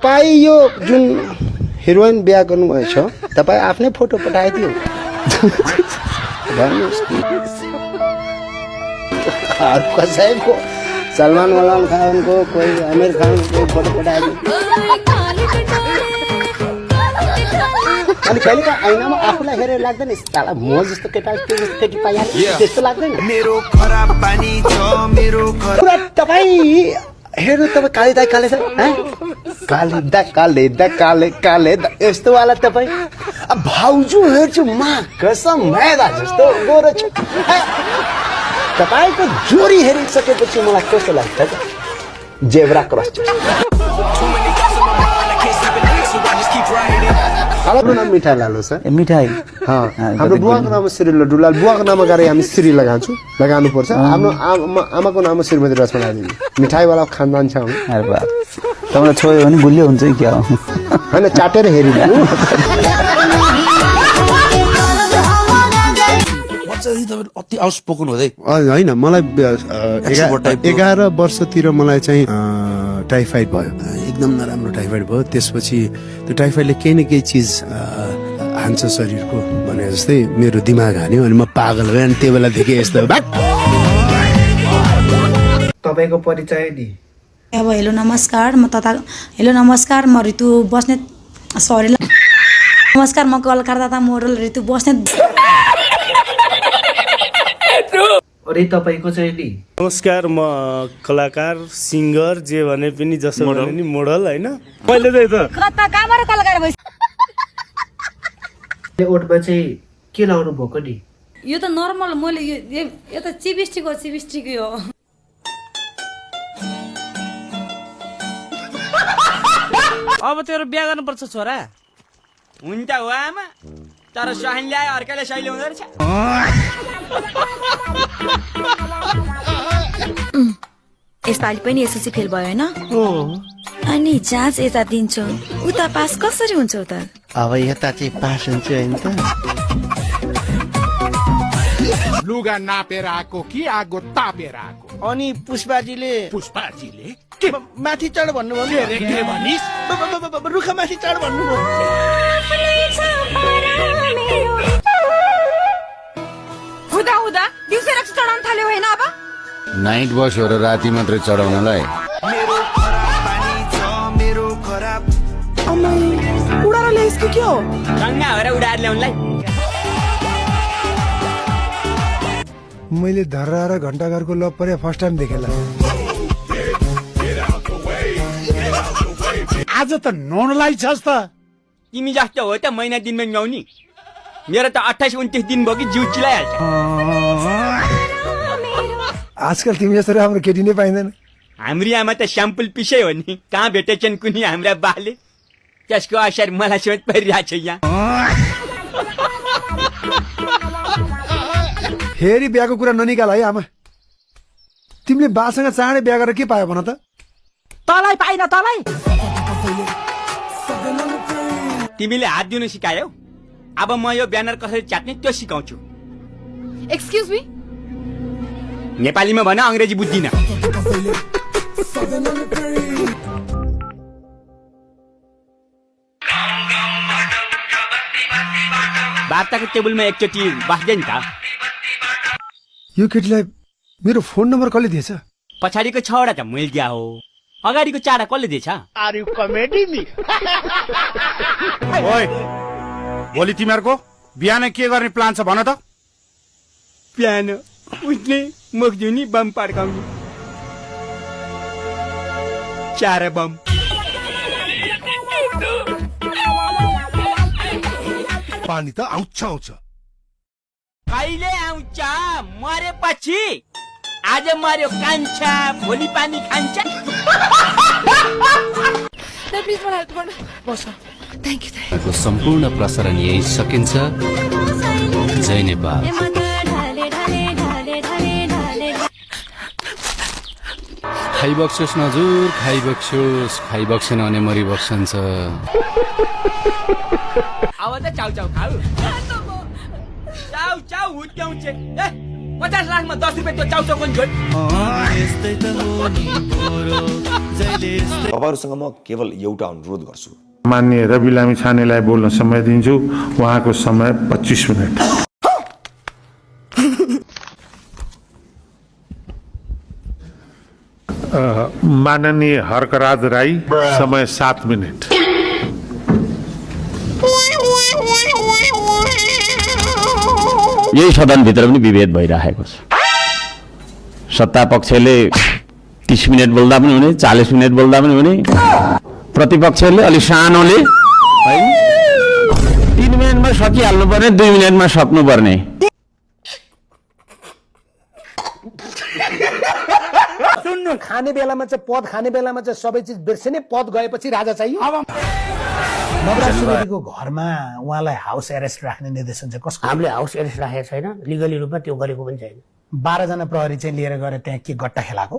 तपाईँ यो जुन हिरोइन बिहा गर्नुभएछ तपाईँ आफ्नै फोटो पठाइदियो भन्नुहोस् कसैको सलमान खानको कोही आमिर खानको फोटो पठाइदियो अनि कहिले ऐनामा आफूलाई हेरेर लाग्दैन साला म जस्तो केटी पाइहाल्यो त्यस्तो लाग्दैन मेरो खराब पानी छ मेरो पुरा तपाईँ हेर्नु तपाईँ काले यस्तो वाला तपाईँ भाउजू हेर्छु म कसम मैदा जस्तो गोरो छ तपाईँको जोरी हेरिसकेपछि मलाई कस्तो लाग्छ जेब्रा क्रस हाम्रो नाम मिठाई लालो छ मिठाई हाम्रो बुवाको नाम श्री लड्डुलाल बुवाको नाम गरेर हामी श्री लगाउनु पर्छ हाम्रो आमाको नाम श्रीमती रसमला देवी मिठाईवाला खानदान छ तपाईँलाई छोयो भने गुलियो हुन्छ कि क्या होइन चाटेर हेरिदिनु अति आउटस्पोकन हुँदै होइन मलाई 11 वर्षतिर मलाई चाहिँ टाइफाइड भयो एकदम नराम्रो टाइफाइड भयो त्यसपछि त्यो टाइफाइडले केही न केही चिज हान्छ शरीरको भने जस्तै मेरो दिमाग हान्यो अनि म पागल भएँ अनि त्यो बेलादेखि यस्तो तपाईँको परिचय नि अब हेलो नमस्कार म ऋतु बस्नेत सरी नमस्कार म कलकत्ता मोडल ऋतु बस्नेत अरे तपाईको चाहिँ नि नमस्कार म कलाकार सिंगर जे भने पनि जसो भने नि मोडल हैन मैले चाहिँ त कता कामर कलाकार भइस ओटमा चाहिँ के लाउनु भएको नि यो त नर्मल मैले यो त चिबिस्टिक हो यो अब तेरो बिहा गर्नुपर्छ छोरा हुन्छ हो आमा तर सहान ल्याए अर्काले सही ल्याउँदो रहेछ यसपालि पनि एसएलसी फेल भयो हैन अनि जाँच यता दिन्छौ उता पास कसरी हुन्छ उता अब यता चाहिँ पास हुन्छ हैन त लुगा नापेर आको कि आगो तापेर आको अनि पुष्पाजीले के माथि चढ भन्नुभयो के भनिस् रुखा माथि चढ भन्नुभयो हुँदा दिउँसै रक्सी चढाउन थाल्यो हैन अब नाइट बस हो र राति मात्रै चढाउनलाई उडाएर ल्याइसक्यो के हो गङ्गा हो र उडाएर ल्याउनलाई मैले धर्रा र घण्टाघरको लभ परे फर्स्ट टाइम देखेला आज त नौनलाई छस् त तिमी जस्तो हो त महिना दिनमा नुहाउने मेरो त 28-29 दिन भयो कि जिउ चिलाइहाल्छ आजकल तिमी जस्तो राम्रो केटी नै पाइँदैन हाम्री आमा त स्याम्पल पिसै हो नि कहाँ भेटेछन् कुनै हाम्रा बाले त्यसको असर मलाई समेत परिरहेको छ यहाँ फेरि बिहाको कुरा ननिकाल है आमा तिमीले बासँग चाँडै बिहा गरेर के पायो भन त तलाई पाइन तलाई तिमीले हात दिनु सिकायौ अब म यो ब्यानर कसरी च्यात्ने त्यो सिकाउँछु एक्सक्युज मी नेपालीमा भन अंग्रेजी बुझ्दिन वार्ताको टेबलमा एकचोटि बस्दै नि त यो केटीलाई मेरो फोन नम्बर कसले दिएछ पछाडिको 6 वटा त मैले दिया हो अगाडिको 4 कसले दिएछ आर यु कमेडी नि ओइ भोलि तिमीहरुको बिहान के गर्ने प्लान छ भन त बिहान उठ्ने मुखजुनी बम पड्काउने 4 बम पानी त आउँछ कहिले आउँछ मरेपछि आज मर्यो कान्छा भोलि पानी खान्छ प्लिज मलाई हेल्प गर्नु बस थ्यांक यू सम्पूर्ण प्रसारण यही सकिन्छ जय नेपाल खाइबक्सोस् नजुर खाइबक्सेन भने मरिबक्सन्छ अब त चाउ चाउ खाऊ चाउ चाउ हुत्याउँछ 50 लाखमा 10 रुपियाँ त्यो चाउचाउको नि छोड। तपाईँहरूसँग म केवल एउटा अनुरोध गर्छु। माननीय रवि लामिछानेलाई बोल्न समय दिन्छु। उहाँको समय 25 मिनट। माननीय हर्कराज राई समय 7 मिनट। यही सदनभित्र पनि विभेद भइरहेको छ। सत्ता पक्षले 30 मिनट बोल्दा पनि हुने, 40 मिनट बोल्दा पनि हुने, प्रतिपक्षले अलि सानोले 3 मिनटमा सकिहाल्नु पर्ने, 2 मिनटमा सक्नु पर्ने। सुन्नु, खाने बेलामा चाहिँ पद खाने बेलामा चाहिँ सबै चिज बिर्सिने, पद गएपछि राजा चाहियो। नवराज सुवेदीको घरमा उहाँलाई हाउस एरेस्ट राख्ने निर्देशन चाहिँ कसको? हामीले हाउस एरेस्ट राखेको छैन, लिगली रूपमा त्यो गरेको पनि छैन। 12 जना प्रहरी चाहिँ लिएर गएर त्यहाँ के गट्टा खेलाको?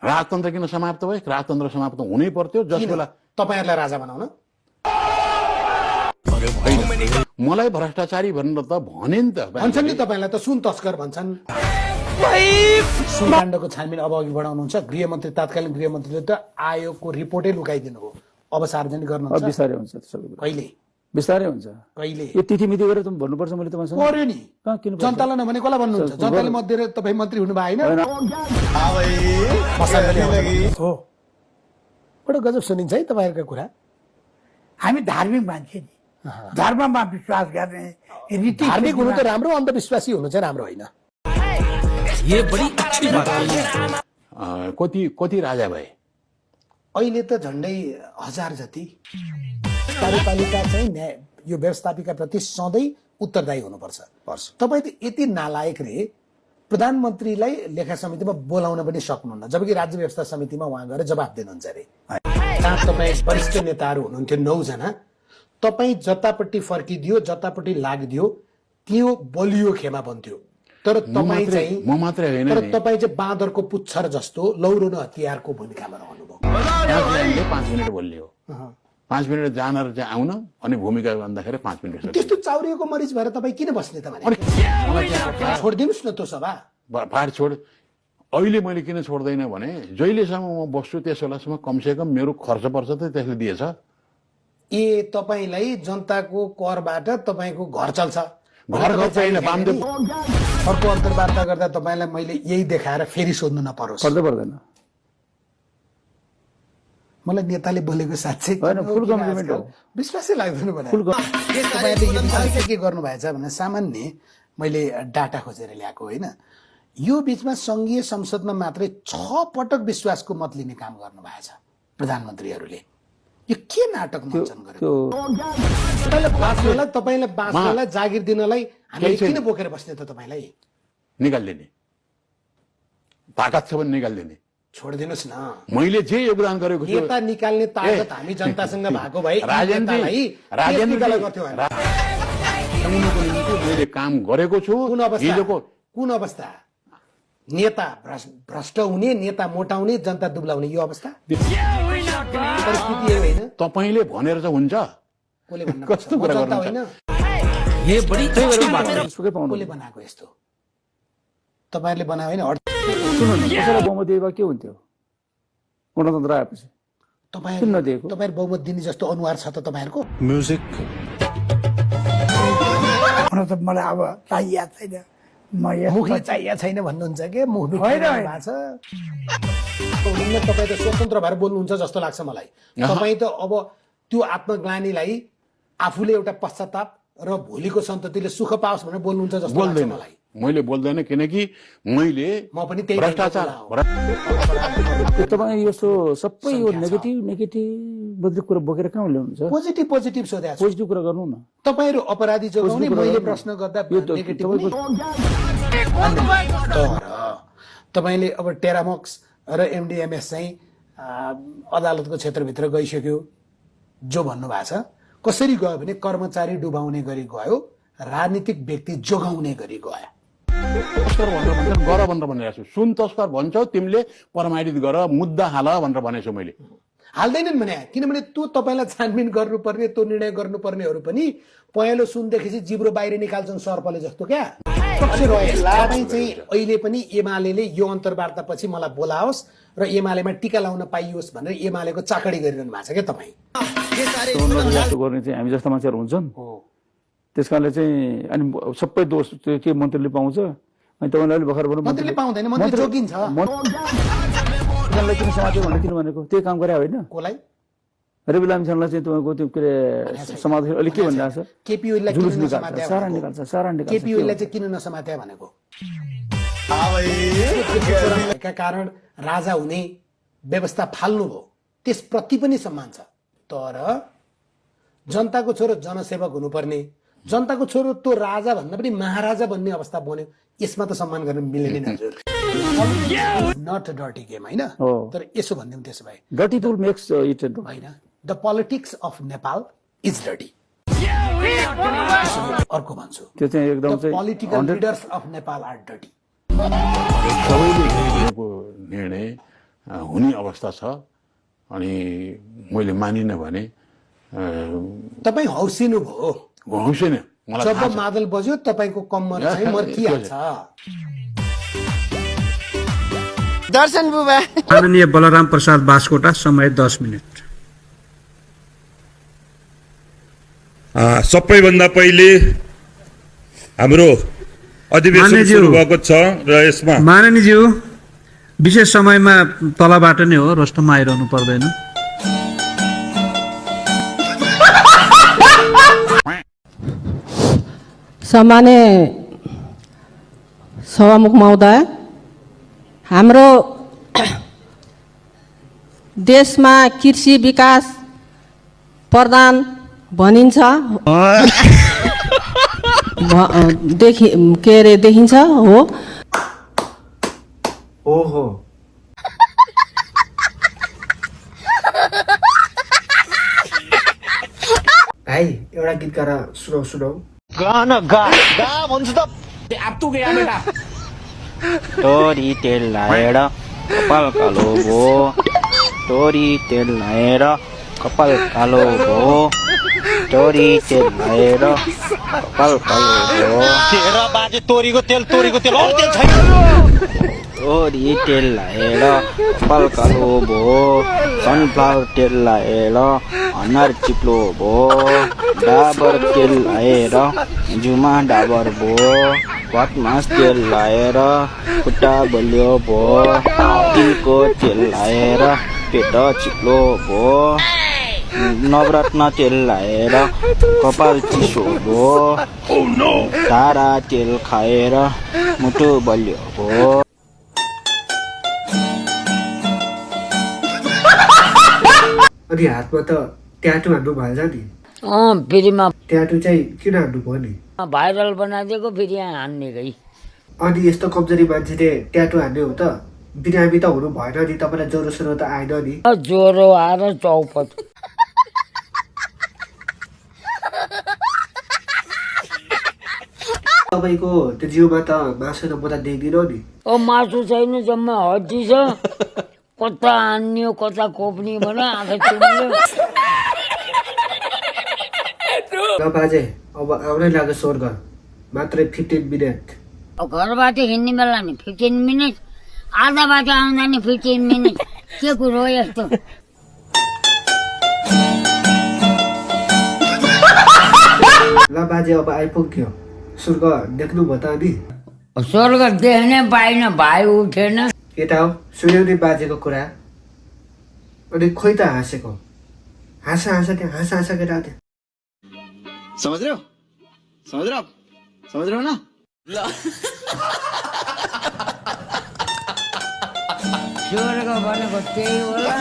राजतन्त्र किन समाप्त भयो? राजतन्त्र समाप्त हुनै पर्थ्यो जस बेला तपाईहरुलाई राजा बनाउन। मलाई भ्रष्टाचारी भनेर त भने नि त। भन्छन् नि तपाईलाई त सुन तस्कर भन्छन्। सुनकाण्डको छानबिन अब अघि बढाउनुहुन्छ। गृहमन्त्री, तत्कालीन गृहमन्त्रीले त आयोगको रिपोर्टै लुकाइदिनु हो। अब सार्वजनिक गर्नुहुन्छ? बिस्तारै हुन्छ त्यसो भए। कहिले? बिस्तारै हुन्छ। कहिले? यो तिथि मिति गरेर तुम भन्नुपर्छ। मैले तपाईँसँग पर्यो नि। जनतालाई नभने कसलाई भन्नुहुन्छ? जनताले मत दिएर तपाईँ मन्त्री हुनु भयो होइन? हो, बडो गजब सुनिन्छ है तपाईँहरूको कुरा। हामी धार्मिक मान्छे नि, धर्ममा विश्वास गर्ने, रीति धार्मिक हुनु त राम्रो, अन्धविश्वासी हुनु चाहिँ राम्रो होइन। कति राजा भए? अहिले त झन्डै 1000 जति। कार्यपालिका चाहिँ यो व्यवस्थापिका प्रति सधैँ उत्तरदायी हुनुपर्छ। तपाईँ त यति नालायक रे प्रधानमन्त्रीलाई लेखा समितिमा बोलाउन पनि सक्नुहुन्न, जबकि राज्य व्यवस्था समितिमा उहाँ गएर जवाफ दिनुहुन्छ अरे। तपाईँ वरिष्ठ नेताहरू हुनुहुन्थ्यो 9 जना, तपाईँ जतापट्टि फर्किदियो, जतापट्टि लाग्दियो त्यो बलियो खेमा बन्थ्यो। तर तपाईँ चाहिँ म मात्रै होइन, तर तपाईँ चाहिँ बाँदरको पुच्छर जस्तो लौरो न हतियारको भूमिकामा रहनुभयो। 5 मिनट बोल्यो, 5 मिनट जान र चाहिँ आउन, अनि भूमिका भन्दाखेरि 5 मिनट। त्यस्तो चाउरिएको मरिज भएर तपाईँ किन बस्ने त भने? छोडिदिनुहोस् न त्यो सभा। पाहाड छोड। अहिले मैले किन छोड्दैन भने जहिलेसम्म म बस्छु त्यस बेलासम्म कमसेकम मेरो खर्च पर्छ त त्यसले दिएछ। ए, तपाईलाई जनताको करबाट तपाईँको घर चल्छ? घर छैन। अर्को अन्तर्वार्ता गर्दा तपाईँलाई मैले यही देखाएर फेरि सोध्नु नपरोस्। पर्दैन। मलाई नेताले बोलेको साँच्चै फुल कम्प्लिमेन्ट हो। विश्वासै लाग्दैन भने तपाईँले यो विषयमा के गर्नु भएछ भने सामान्य मैले डाटा खोजेर ल्याएको होइन। यो बीचमा संघीय संसदमा मात्रै 6 पटक विश्वासको मत लिने काम गर्नु भएछ प्रधानमन्त्रीहरूले। यो के नाटक मञ्चन गर्यो? तपाईँलाई बाँच्नलाई, जागिर दिनलाई हामीले किन बोकेर बस्ने त? तपाईँलाई निकाल्दिने ताकत छ भने निकाल्दिने। छोडिदिनुहोस् न। मैले जे योगदान गरेको छु, नेता निकाल्ने ताकत हामी जनतासँग भएको भए मैले काम गरेको छु। कुन अवस्था? नेता भ्रष्ट हुने, नेता मोटाउने, जनता दुब्लाउने, यो अवस्था परिस्थिति होइन। तपाईँले भनेर चाहिँ हुन्छ? कस्तो कुरा कसले बनाएको यस्तो? तपाईँहरूले बनायो होइन? बहुमत दिए के हुन्थ्यो गणतन्त्र आएपछि? तपाईँहरू बहुमत दिने जस्तो अनुहार छ त तपाईँहरूको? म्युजिक मलाई अब चाहिएको छैन, मुखले चाहिएको छैन भन्नुहुन्छ के? मुख भएको छ। तपाईँ त स्वतन्त्र भएर बोल्नुहुन्छ जस्तो लाग्छ मलाई। तपाईँ त अब त्यो आत्मग्लानीलाई आफूले एउटा पश्चाताप र भोलिको सन्ततिले सुख पाओस् भनेर बोल्नुहुन्छ जस्तो लाग्छ मलाई। मैले बोल्दैन, किनकि म पनि त्यही भ्रष्टाचार। तपाईँ यस्तो सबै यो नेगेटिभ बद्री कुरा बोकेर कहाँ ल्याउनुहुन्छ? पोजिटिभ सोधेको छु। पोजिटिभ कुरा गर्नु न। तपाईहरु अपराधी जोगाउने, मैले प्रश्न गर्दा नेगेटिभ। तपाईले अब टेरामक्स र एमडीएमएस चाहिँ अदालतको क्षेत्रभित्र गइसक्यो जो भन्नु भएको छ। कसरी गयो भने कर्मचारी डुबाउने गरी गयो, राजनीतिक व्यक्ति जोगाउने गरी गयो। गर भनेर भनिरहेको छु। सुन तस्कर भन्छौ तिमीले, प्रमाणित गर, मुद्दा हाल भनेर भनेछु मैले। हाल्दैनन् भने किनभने त्यो तपाईँलाई छानबिन गर्नुपर्ने त्यो निर्णय गर्नुपर्नेहरू पनि पहेँलो सुनदेखि चाहिँ जिब्रो बाहिर निकाल्छन् सर्पले जस्तो क्या पक्ष रहे। तपाईँ चाहिँ अहिले पनि एमाले यो अन्तर्वार्ता पछि मलाई बोलाओस् र एमालेमा टीका लाउन पाइयोस् भनेर एमालेको चाकडी गरिरहनु भएको छ क्या तपाईँ। गर्ने चाहिँ हामी जस्ता मान्छेहरू हुन्छन् त्यस कारणले चाहिँ अनि सबै दोष त्यो के मन्त्रीले पाउँछ अनि तपाईँले भर्खर मन्त्रीले पाउँदैन, मन्त्री जोगिन्छ। किन समातेको भनेर किन भनेको त्यही काम गरे होइन कोलाई रवि लामिछानेलाई चाहिँ तपाईँको त्यो के अरे समाज अहिले के भनिरहेको छ केपी ओलीलाई जुलुस किन निकाल्छ नसमात्या सारा भनेको? निकाल्छ सारा निकाल्छ केपी ओलीलाई चाहिँ किन नसमात्या भनेको? का कारण राजा हुने व्यवस्था फाल्नु भयो, त्यसप्रति पनि सम्मान छ। तर जनताको छोरो जनसेवक हुनुपर्ने, जनताको छोरो त्यो राजा भन्दा पनि महाराजा बन्ने अवस्था बन्यो, यसमा त सम्मान गर्न मिलेन हजुर। नट अ डर्टी गेम होइन, तर यसो भनिदिउँ त्यसो भए डर्टी टुल मेक्स इट होइन, the politics of Nepal is dirty. अर्को भन्छु त्यो चाहिँ एकदम चाहिँ political leaders of Nepal are dirty. सबैले लिएको निर्णय हुने अवस्था छ अनि मैले मानिनँ भने तपाईँ हौसिनु भयो। हौसिन मलाई जब मादल बज्यो तपाईँको कम्मर चाहिँ मर्किहाल्छ। दर्शन बुबा माननीय बलराम प्रसाद बास्कोटा, समय 10 मिनट। सबैभन्दा पहिले हाम्रो अधिवेशन सुरु भएको छ र यसमा माननीयज्यू विशेष समयमा तलबाट नै हो, रोस्टरमा आइरहनु पर्दैन। सामान्य सभामुख महोदय, हाम्रो देशमा कृषि विकास प्रधान भनिन्छ के अरे देखिन्छ हो। ओहो भाइ एउटा गीत गाएर सुनाऊ। गाना गा गा भन्छु त आप्तु गया बेटा। तोरी तेल लाएर कपाल कालो भो, तोरी तेल लाएर कपाल कालो भो, तोरी तेल लाएर कपाल कालो भो। तेरा बाजे तोरीको तेल अरू तेल छैन। तोरी तेल लाएर कपाल कालो भो, सनफ्लावर तेल लाएर अनुहार चिप्लो भो, डाबर तेल लाएर जुमा डाबर भो, भटमास तेल लाएर खुट्टा बलियो भो, तिलको तेल लाएर पेट चिप्लो भो, नवरत्न तेल लाएर कपाल चिसो भो, तारा तेल खाएर मुटु बलियो भो। अनि हातमा त ट्याटु हान्नु भएछ नि? फेरिमा ट्याटु चाहिँ किन हान्नु भयो नि? भाइरल बनाइदिएको फेरि यहाँ हान्ने गई। अनि यस्तो कमजोरी मान्छेले ट्याटु हान्ने हो त? बिरामी त हुनु भएन नि, तपाईँलाई ज्वरो सोरो त आएन नि? ज्वरो आएर चौपट। तपाईँको त्यो जिउमा त मासु त म त देख्दिनँ नि। मासु छैन, जम्मा हड्डी छ। कता हान्ने कता खोप्ने भने आँखा चुम्यो। ल बाजे अब आउनै लाग्यो स्वर्ग, मात्रै 15 मिनट। घरबाट हिँड्ने बेला नि 15 मिनट, आधा बाटो आउँदा नि 15 मिनट, के कुरो हो यस्तो? ल बाजे अब आइपुग्यो, स्वर्ग देख्नु भयो त अनि? स्वर्ग देख्ने पाइन, भाइ उठेन। केटा हो सुन्यौ नि बाजेको कुरा? अनि खोइ त हाँसेको, हाँस केटा थियो। समझ रहे हो ना? स्वर्ग भनेको त्यही होला।